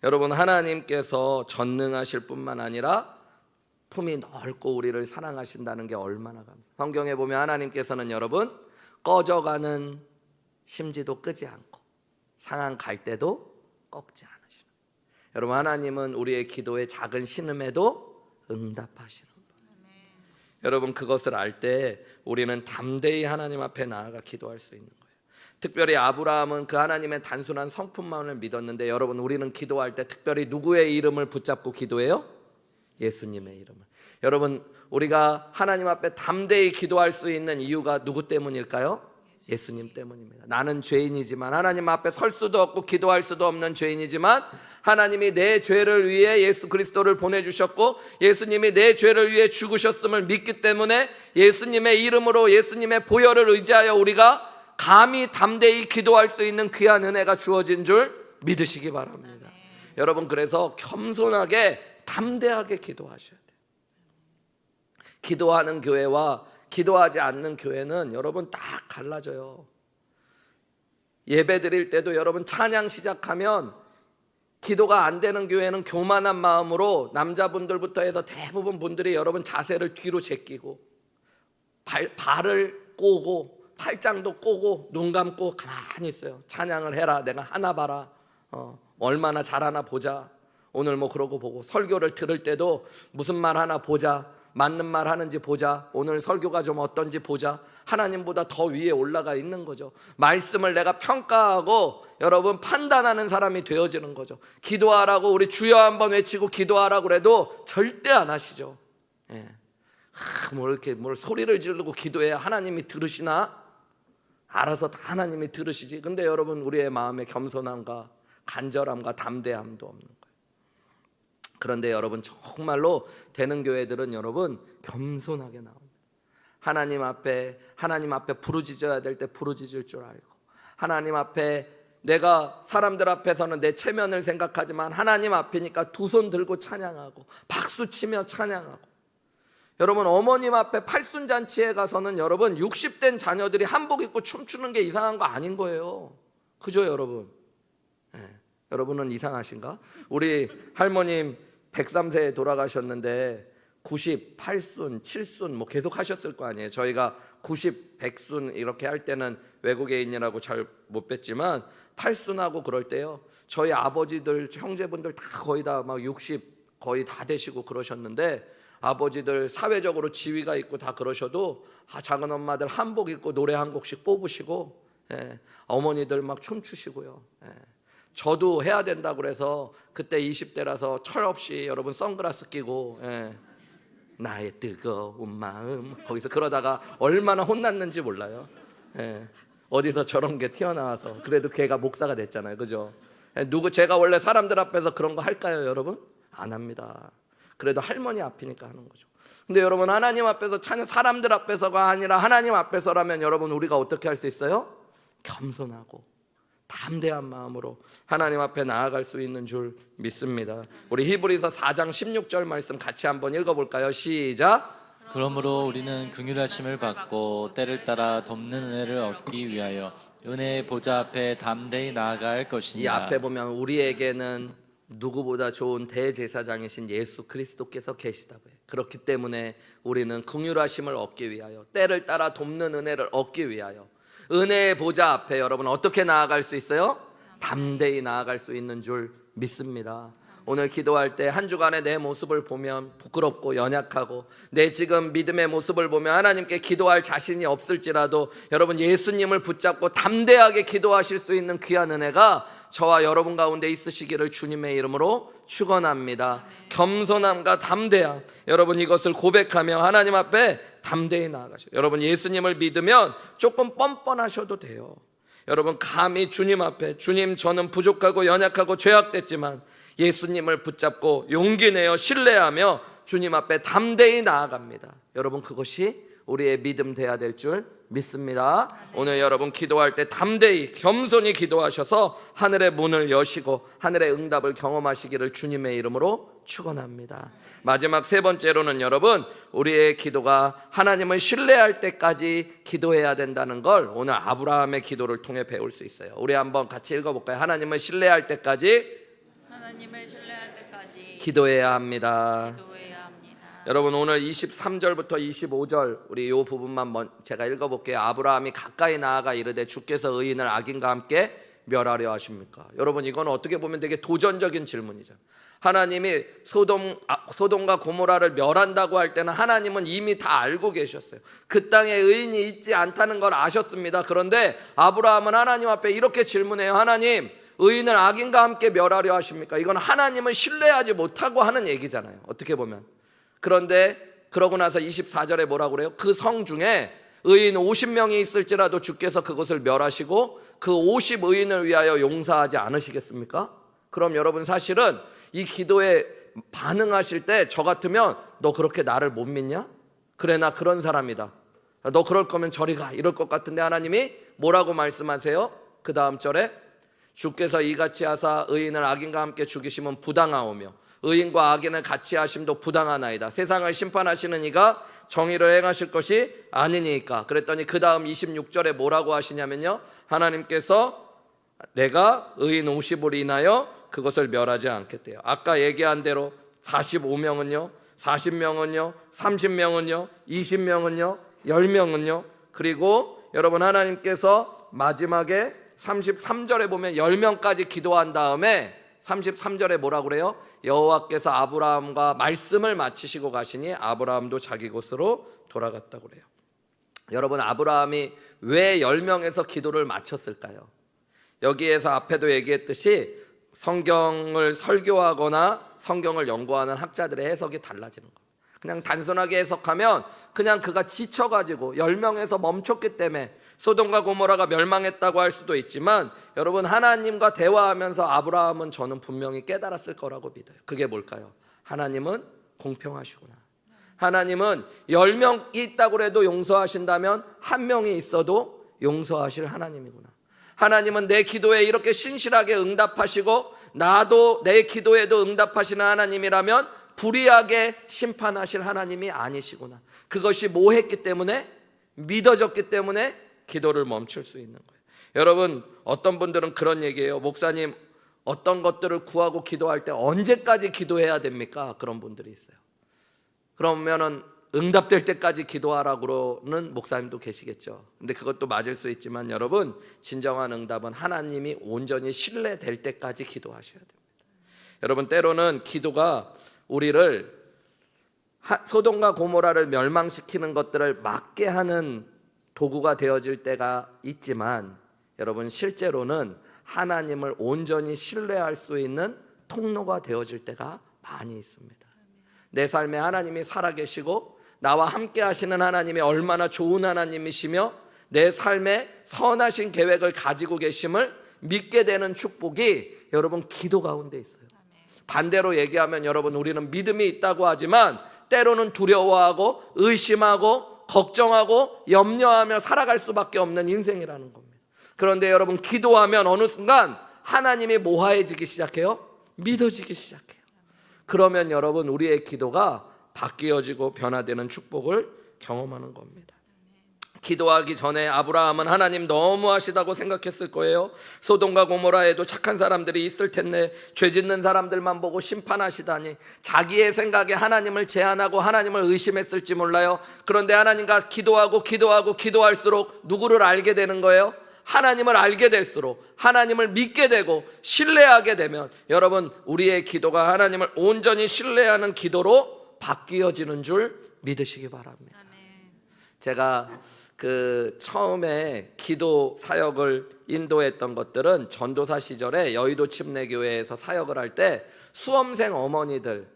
여러분, 하나님께서 전능하실 뿐만 아니라 품이 넓고 우리를 사랑하신다는 게 얼마나 감사해요. 성경에 보면 하나님께서는 여러분 꺼져가는 심지도 끄지 않고 상한 갈대도 꺾지 않으시는, 여러분 하나님은 우리의 기도에 작은 신음에도 응답하시는 분. 여러분, 그것을 알 때 우리는 담대히 하나님 앞에 나아가 기도할 수 있는 거예요. 특별히 아브라함은 그 하나님의 단순한 성품만을 믿었는데, 여러분 우리는 기도할 때 특별히 누구의 이름을 붙잡고 기도해요? 예수님의 이름을. 여러분, 우리가 하나님 앞에 담대히 기도할 수 있는 이유가 누구 때문일까요? 예수님 때문입니다. 나는 죄인이지만, 하나님 앞에 설 수도 없고 기도할 수도 없는 죄인이지만, 하나님이 내 죄를 위해 예수 그리스도를 보내주셨고 예수님이 내 죄를 위해 죽으셨음을 믿기 때문에 예수님의 이름으로, 예수님의 보혈을 의지하여 우리가 감히 담대히 기도할 수 있는 귀한 은혜가 주어진 줄 믿으시기 바랍니다. 여러분, 그래서 겸손하게 담대하게 기도하셔야 돼요. 기도하는 교회와 기도하지 않는 교회는 여러분 딱 갈라져요. 예배 드릴 때도 여러분 찬양 시작하면 기도가 안 되는 교회는 교만한 마음으로 남자분들부터 해서 대부분 분들이 여러분 자세를 뒤로 제끼고 발을 꼬고 팔짱도 꼬고 눈 감고 가만히 있어요. 찬양을 해라, 내가 하나 봐라, 얼마나 잘하나 보자, 오늘 뭐 그러고 보고, 설교를 들을 때도 무슨 말 하나 보자, 맞는 말 하는지 보자, 오늘 설교가 좀 어떤지 보자. 하나님보다 더 위에 올라가 있는 거죠. 말씀을 내가 평가하고 여러분 판단하는 사람이 되어지는 거죠. 기도하라고 우리 주여 한번 외치고 기도하라고 그래도 절대 안 하시죠. 예. 뭐 이렇게 뭘 소리를 지르고 기도해야 하나님이 들으시나? 알아서 다 하나님이 들으시지. 근데 여러분, 우리의 마음에 겸손함과 간절함과 담대함도 없는 거예요. 그런데 여러분, 정말로 되는 교회들은 여러분 겸손하게 나옵니다. 하나님 앞에 부르짖어야 될 때 부르짖을 줄 알고, 하나님 앞에, 내가 사람들 앞에서는 내 체면을 생각하지만 하나님 앞이니까 두 손 들고 찬양하고 박수치며 찬양하고. 여러분, 어머님 앞에 팔순잔치에 가서는 여러분 60된 자녀들이 한복 입고 춤추는 게 이상한 거 아닌 거예요. 그죠 여러분? 네. 여러분은 이상하신가? 우리 할머님 103세에 돌아가셨는데 98순, 7순 뭐 계속 하셨을 거 아니에요. 저희가 90, 100순 이렇게 할 때는 외국에 있느라고 잘 못 뵀지만 8순하고 그럴 때요, 저희 아버지들, 형제분들 다 거의 다 막 60 거의 다 되시고 그러셨는데, 아버지들 사회적으로 지위가 있고 다 그러셔도 작은 엄마들 한복 입고 노래 한 곡씩 뽑으시고, 어머니들 막 춤추시고요. 저도 해야 된다고 그래서 그때 20대라서 철없이 여러분 선글라스 끼고, 나의 뜨거운 마음 거기서 그러다가 얼마나 혼났는지 몰라요. 어디서 저런 게 튀어나와서. 그래도 걔가 목사가 됐잖아요. 그죠? 제가 원래 사람들 앞에서 그런 거 할까요 여러분? 안 합니다. 그래도 할머니 앞이니까 하는 거죠. 근데 여러분, 하나님 앞에서 찬양, 사람들 앞에서가 아니라 하나님 앞에서라면 여러분 우리가 어떻게 할 수 있어요? 겸손하고 담대한 마음으로 하나님 앞에 나아갈 수 있는 줄 믿습니다. 우리 히브리서 4장 16절 말씀 같이 한번 읽어볼까요? 시작. 그러므로 우리는 긍휼하심을 받고 때를 따라 돕는 은혜를 얻기 위하여 은혜의 보좌 앞에 담대히 나아갈 이 것이니라. 앞에 보면 우리에게는 누구보다 좋은 대제사장이신 예수 그리스도께서 계시다고 해요. 그렇기 때문에 우리는 긍휼하심을 얻기 위하여, 때를 따라 돕는 은혜를 얻기 위하여 은혜의 보좌 앞에 여러분 어떻게 나아갈 수 있어요? 담대히 나아갈 수 있는 줄 믿습니다. 오늘 기도할 때 한 주간의 내 모습을 보면 부끄럽고 연약하고, 내 지금 믿음의 모습을 보면 하나님께 기도할 자신이 없을지라도 여러분 예수님을 붙잡고 담대하게 기도하실 수 있는 귀한 은혜가 저와 여러분 가운데 있으시기를 주님의 이름으로 축원합니다. 겸손함과 담대함, 여러분 이것을 고백하며 하나님 앞에 담대히 나아가셔요. 여러분 예수님을 믿으면 조금 뻔뻔하셔도 돼요. 여러분 감히 주님 앞에, 주님 저는 부족하고 연약하고 죄악됐지만 예수님을 붙잡고 용기 내어 신뢰하며 주님 앞에 담대히 나아갑니다. 여러분 그것이 우리의 믿음 돼야 될 줄 믿습니다. 오늘 여러분 기도할 때 담대히 겸손히 기도하셔서 하늘의 문을 여시고 하늘의 응답을 경험하시기를 주님의 이름으로 축원합니다. 마지막 세 번째로는 여러분 우리의 기도가 하나님을 신뢰할 때까지 기도해야 된다는 걸 오늘 아브라함의 기도를 통해 배울 수 있어요. 우리 한번 같이 읽어볼까요? 하나님을 신뢰할 때까지 하나님을 신뢰할 때까지 기도해야 합니다. 기도해야 합니다. 여러분 오늘 23절부터 25절 우리 이 부분만 제가 읽어볼게요. 아브라함이 가까이 나아가 이르되 주께서 의인을 악인과 함께 멸하려 하십니까? 여러분 이건 어떻게 보면 되게 도전적인 질문이죠. 하나님이 소돔과 고모라를 멸한다고 할 때는 하나님은 이미 다 알고 계셨어요. 그 땅에 의인이 있지 않다는 걸 아셨습니다. 그런데 아브라함은 하나님 앞에 이렇게 질문해요. 하나님, 의인을 악인과 함께 멸하려 하십니까? 이건 하나님을 신뢰하지 못하고 하는 얘기잖아요. 어떻게 보면. 그런데 그러고 나서 24절에 뭐라고 그래요? 그 성 중에 의인 50명이 있을지라도 주께서 그것을 멸하시고 그 50의인을 위하여 용서하지 않으시겠습니까? 그럼 여러분 사실은 이 기도에 반응하실 때 저 같으면 너 그렇게 나를 못 믿냐? 그래 나 그런 사람이다. 너 그럴 거면 저리 가 이럴 것 같은데 하나님이 뭐라고 말씀하세요? 그 다음 절에 주께서 이같이 하사 의인을 악인과 함께 죽이시면 부당하오며 의인과 악인을 같이 하심도 부당하나이다. 세상을 심판하시는 이가 정의를 행하실 것이 아니니까. 그랬더니 그 다음 26절에 뭐라고 하시냐면요, 하나님께서 내가 의인 50을 인하여 그것을 멸하지 않겠대요. 아까 얘기한 대로 45명은요, 40명은요, 30명은요, 20명은요, 10명은요. 그리고 여러분 하나님께서 마지막에 33절에 보면 10명까지 기도한 다음에 33절에 뭐라고 그래요? 여호와께서 아브라함과 말씀을 마치시고 가시니 아브라함도 자기 곳으로 돌아갔다고 그래요. 여러분 아브라함이 왜 10명에서 기도를 마쳤을까요? 여기에서 앞에도 얘기했듯이 성경을 설교하거나 성경을 연구하는 학자들의 해석이 달라지는 거예요. 그냥 단순하게 해석하면 그냥 그가 지쳐가지고 10명에서 멈췄기 때문에 소돔과 고모라가 멸망했다고 할 수도 있지만 여러분 하나님과 대화하면서 아브라함은 저는 분명히 깨달았을 거라고 믿어요. 그게 뭘까요? 하나님은 공평하시구나. 하나님은 10명이 있다고 해도 용서하신다면 한 명이 있어도 용서하실 하나님이구나. 하나님은 내 기도에 이렇게 신실하게 응답하시고 나도 내 기도에도 응답하시는 하나님이라면 불의하게 심판하실 하나님이 아니시구나. 그것이 뭐했기 때문에? 믿어졌기 때문에 기도를 멈출 수 있는 거예요. 여러분 어떤 분들은 그런 얘기해요. 목사님 어떤 것들을 구하고 기도할 때 언제까지 기도해야 됩니까? 그런 분들이 있어요. 그러면은 응답될 때까지 기도하라고는 목사님도 계시겠죠. 근데 그것도 맞을 수 있지만 여러분 진정한 응답은 하나님이 온전히 신뢰될 때까지 기도하셔야 됩니다. 여러분 때로는 기도가 우리를 소돔과 고모라를 멸망시키는 것들을 막게 하는 도구가 되어질 때가 있지만 여러분 실제로는 하나님을 온전히 신뢰할 수 있는 통로가 되어질 때가 많이 있습니다. 내 삶에 하나님이 살아계시고 나와 함께 하시는 하나님이 얼마나 좋은 하나님이시며 내 삶에 선하신 계획을 가지고 계심을 믿게 되는 축복이 여러분 기도 가운데 있어요. 반대로 얘기하면 여러분 우리는 믿음이 있다고 하지만 때로는 두려워하고 의심하고 걱정하고 염려하며 살아갈 수밖에 없는 인생이라는 겁니다. 그런데 여러분 기도하면 어느 순간 하나님이 모호해지기 시작해요. 믿어지기 시작해요. 그러면 여러분 우리의 기도가 바뀌어지고 변화되는 축복을 경험하는 겁니다. 기도하기 전에 아브라함은 하나님 너무하시다고 생각했을 거예요. 소돔과 고모라에도 착한 사람들이 있을 텐데 죄 짓는 사람들만 보고 심판하시다니. 자기의 생각에 하나님을 제한하고 하나님을 의심했을지 몰라요. 그런데 하나님과 기도할수록 누구를 알게 되는 거예요? 하나님을 알게 될수록 하나님을 믿게 되고 신뢰하게 되면 여러분 우리의 기도가 하나님을 온전히 신뢰하는 기도로 바뀌어지는 줄 믿으시기 바랍니다. 제가 처음에 기도 사역을 인도했던 것들은 전도사 시절에 여의도 침례교회에서 사역을 할 때 수험생 어머니들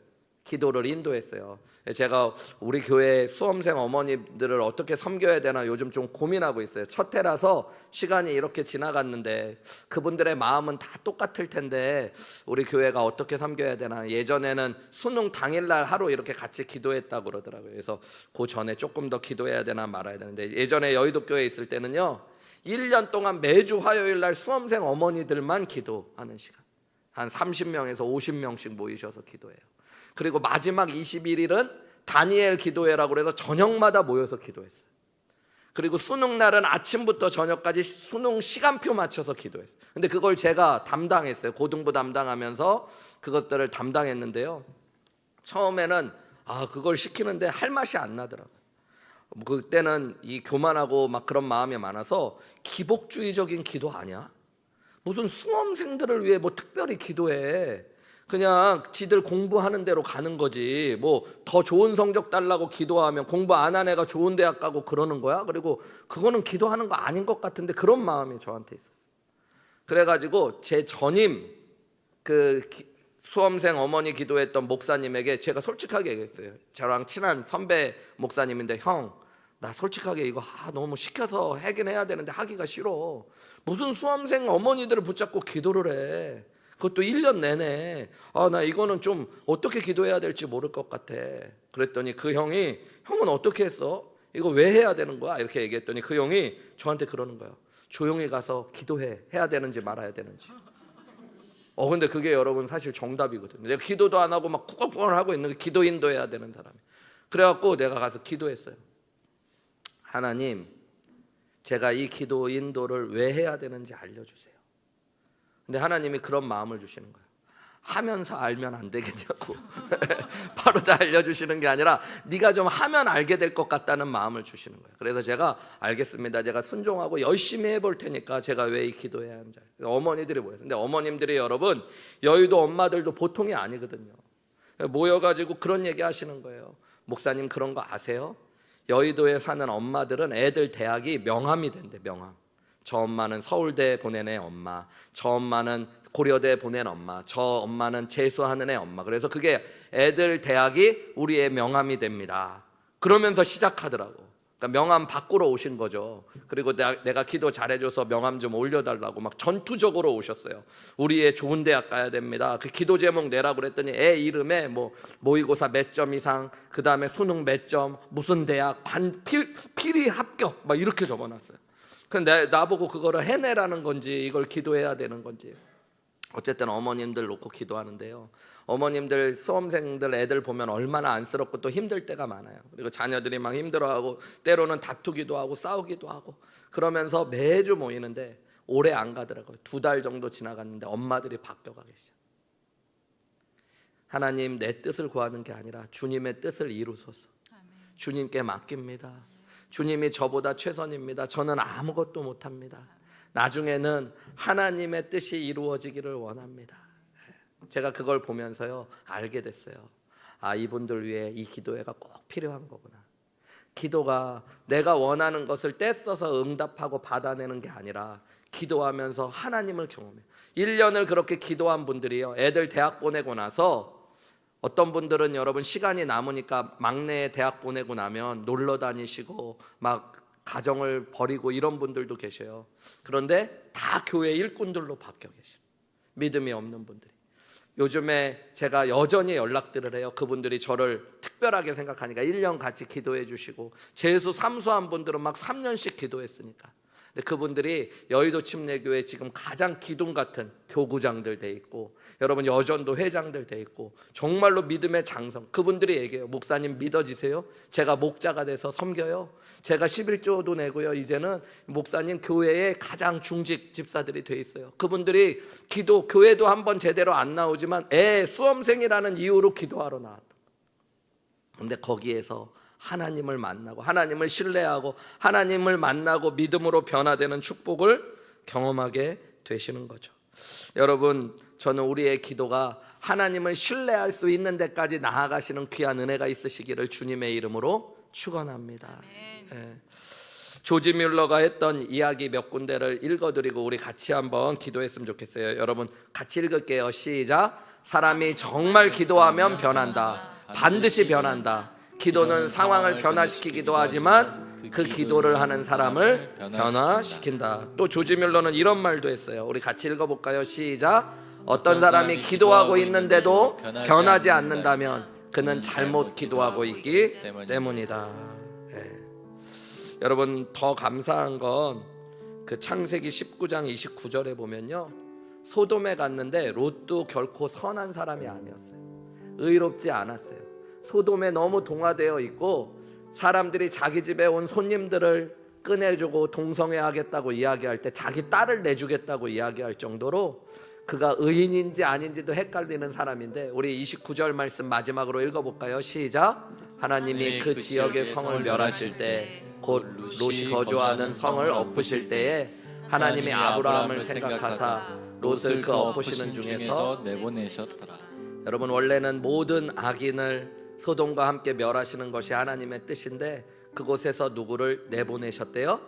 기도를 인도했어요. 제가 우리 교회 수험생 어머니들을 어떻게 섬겨야 되나 요즘 좀 고민하고 있어요. 첫 해라서 시간이 이렇게 지나갔는데 그분들의 마음은 다 똑같을 텐데 우리 교회가 어떻게 섬겨야 되나. 예전에는 수능 당일날 하루 이렇게 같이 기도했다고 그러더라고요. 그래서 그 전에 조금 더 기도해야 되나 말아야 되는데 예전에 여의도 교회에 있을 때는요 1년 동안 매주 화요일날 수험생 어머니들만 기도하는 시간 한 30명에서 50명씩 모이셔서 기도해요. 그리고 마지막 21일은 다니엘 기도회라고 해서 저녁마다 모여서 기도했어요. 그리고 수능 날은 아침부터 저녁까지 수능 시간표 맞춰서 기도했어요. 근데 그걸 제가 담당했어요. 고등부 담당하면서 그것들을 담당했는데요. 처음에는 그걸 시키는데 할 맛이 안 나더라고요. 그때는 이 교만하고 막 그런 마음이 많아서 기복주의적인 기도 아니야? 무슨 수험생들을 위해 뭐 특별히 기도해? 그냥 지들 공부하는 대로 가는 거지. 뭐 더 좋은 성적 달라고 기도하면 공부 안 한 애가 좋은 대학 가고 그러는 거야? 그리고 그거는 기도하는 거 아닌 것 같은데 그런 마음이 저한테 있었어요. 그래가지고 제 전임 수험생 어머니 기도했던 목사님에게 제가 솔직하게 얘기했어요. 저랑 친한 선배 목사님인데, 형, 나 솔직하게 이거 너무 시켜서 하긴 해야 되는데 하기가 싫어. 무슨 수험생 어머니들을 붙잡고 기도를 해. 그것도 1년 내내. 나 이거는 좀 어떻게 기도해야 될지 모를 것 같아. 그랬더니 그 형이, 형은 어떻게 했어? 이거 왜 해야 되는 거야? 이렇게 얘기했더니 그 형이 저한테 그러는 거예요. 조용히 가서 기도해. 해야 되는지 말아야 되는지. 근데 그게 여러분 사실 정답이거든요. 내가 기도도 안 하고 막 꾹꾹꾹 하고 있는 게 기도 인도해야 되는 사람이. 그래갖고 내가 가서 기도했어요. 하나님, 제가 이 기도 인도를 왜 해야 되는지 알려주세요. 근데 하나님이 그런 마음을 주시는 거예요. 하면서 알면 안 되겠냐고. 바로 다 알려주시는 게 아니라 네가 좀 하면 알게 될 것 같다는 마음을 주시는 거예요. 그래서 제가 알겠습니다. 제가 순종하고 열심히 해볼 테니까 제가 왜 이 기도해야 하는지. 어머니들이 모여서. 근데 어머님들이 여러분, 여의도 엄마들도 보통이 아니거든요. 모여가지고 그런 얘기 하시는 거예요. 목사님, 그런 거 아세요? 여의도에 사는 엄마들은 애들 대학이 명함이 된대. 명함. 저 엄마는 서울대 보낸 애 엄마, 저 엄마는 고려대 보낸 엄마, 저 엄마는 재수하는 애 엄마. 그래서 그게 애들 대학이 우리의 명함이 됩니다. 그러면서 시작하더라고. 그러니까 명함 바꾸러 오신 거죠. 그리고 내가 기도 잘해줘서 명함 좀 올려달라고 막 전투적으로 오셨어요. 우리 애 좋은 대학 가야 됩니다. 그 기도 제목 내라고 그랬더니 애 이름에 뭐 모의고사 몇 점 이상, 그 다음에 수능 몇 점, 무슨 대학, 필히 합격 막 이렇게 적어놨어요. 근데 나보고 그거를 해내라는 건지 이걸 기도해야 되는 건지. 어쨌든 어머님들 놓고 기도하는데요. 어머님들 수험생들 애들 보면 얼마나 안쓰럽고 또 힘들 때가 많아요. 그리고 자녀들이 막 힘들어하고 때로는 다투기도 하고 싸우기도 하고 그러면서 매주 모이는데 오래 안 가더라고요. 2달 정도 지나갔는데 엄마들이 바뀌어가 계셔. 하나님, 내 뜻을 구하는 게 아니라 주님의 뜻을 이루소서. 주님께 맡깁니다. 주님이 저보다 최선입니다. 저는 아무것도 못합니다. 나중에는 하나님의 뜻이 이루어지기를 원합니다. 제가 그걸 보면서요 알게 됐어요. 이분들 위해 이 기도회가 꼭 필요한 거구나. 기도가 내가 원하는 것을 떼써서 응답하고 받아내는 게 아니라 기도하면서 하나님을 경험해요. 1년을 그렇게 기도한 분들이요, 애들 대학 보내고 나서 어떤 분들은 여러분 시간이 남으니까 막내 대학 보내고 나면 놀러 다니시고 막 가정을 버리고 이런 분들도 계셔요. 그런데 다 교회 일꾼들로 바뀌어 계셔요. 믿음이 없는 분들이. 요즘에 제가 여전히 연락들을 해요. 그분들이 저를 특별하게 생각하니까 1년 같이 기도해 주시고, 재수 삼수한 분들은 막 3년씩 기도했으니까. 근데 그분들이 여의도 침례교회 지금 가장 기둥 같은 교구장들 돼 있고, 여러분 여전도 회장들 돼 있고, 정말로 믿음의 장성. 그분들이 얘기해요. 목사님 믿어지세요? 제가 목자가 돼서 섬겨요. 제가 11조도 내고요. 이제는 목사님 교회에 가장 중직 집사들이 돼 있어요. 그분들이 교회도 한번 제대로 안 나오지만 수험생이라는 이유로 기도하러 나왔다. 근데 거기에서 하나님을 만나고 하나님을 신뢰하고 하나님을 만나고 믿음으로 변화되는 축복을 경험하게 되시는 거죠. 여러분, 저는 우리의 기도가 하나님을 신뢰할 수 있는 데까지 나아가시는 귀한 은혜가 있으시기를 주님의 이름으로 축원합니다. 조지 뮬러가 했던 이야기 몇 군데를 읽어드리고 우리 같이 한번 기도했으면 좋겠어요. 여러분 같이 읽을게요. 시작. 사람이 정말 기도하면 변한다. 반드시 변한다. 기도는 상황을 변화시키기도 하지만 그 기도를 하는 사람을 변화시킨다. 또 조지 뮬러는 이런 말도 했어요. 우리 같이 읽어볼까요? 시작. 어떤 사람이 기도하고 있는데도 변하지 않는다면 그는 잘못 기도하고 있기 때문이다. 여러분, 더 감사한 건 그 창세기 19장 29절에 보면요, 소돔에 갔는데 롯도 결코 선한 사람이 아니었어요. 의롭지 않았어요. 소돔에 너무 동화되어 있고 사람들이 자기 집에 온 손님들을 꺼내주고 동성애하겠다고 이야기할 때 자기 딸을 내주겠다고 이야기할 정도로 그가 의인인지 아닌지도 헷갈리는 사람인데, 우리 29절 말씀 마지막으로 읽어볼까요? 시작. 하나님이 그 지역의 성을 멸하실 때, 곧 롯이 거주하는 성을 엎으실 때에 하나님이 아브라함을 생각하사 롯을 그 엎으시는 중에서 내보내셨더라. 여러분, 원래는 모든 악인을 소돔과 함께 멸하시는 것이 하나님의 뜻인데, 그곳에서 누구를 내보내셨대요?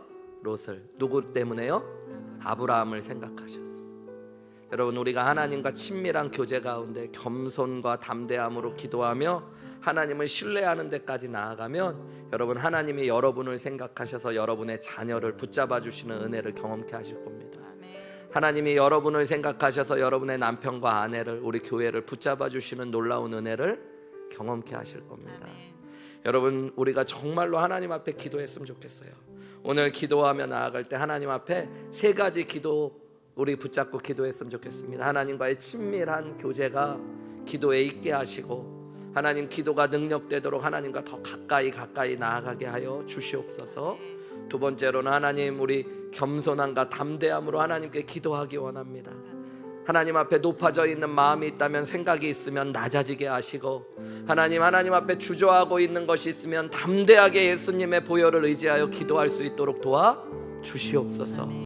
롯을. 누구 때문에요? 아브라함을 생각하셨어요. 여러분, 우리가 하나님과 친밀한 교제 가운데 겸손과 담대함으로 기도하며 하나님을 신뢰하는 데까지 나아가면, 여러분, 하나님이 여러분을 생각하셔서 여러분의 자녀를 붙잡아 주시는 은혜를 경험케 하실 겁니다. 하나님이 여러분을 생각하셔서 여러분의 남편과 아내를, 우리 교회를 붙잡아 주시는 놀라운 은혜를 경험케 하실 겁니다. 여러분, 우리가 정말로 하나님 앞에 기도했으면 좋겠어요. 오늘 기도하며 나아갈 때 하나님 앞에 세 가지 기도 우리 붙잡고 기도했으면 좋겠습니다. 하나님과의 친밀한 교제가 기도에 있게 하시고, 하나님 기도가 능력되도록 하나님과 더 가까이 나아가게 하여 주시옵소서. 두 번째로는 하나님, 우리 겸손함과 담대함으로 하나님께 기도하기 원합니다. 하나님 앞에 높아져 있는 마음이 있다면, 생각이 있으면 낮아지게 하시고, 하나님 앞에 주저하고 있는 것이 있으면 담대하게 예수님의 보혈을 의지하여 기도할 수 있도록 도와 주시옵소서.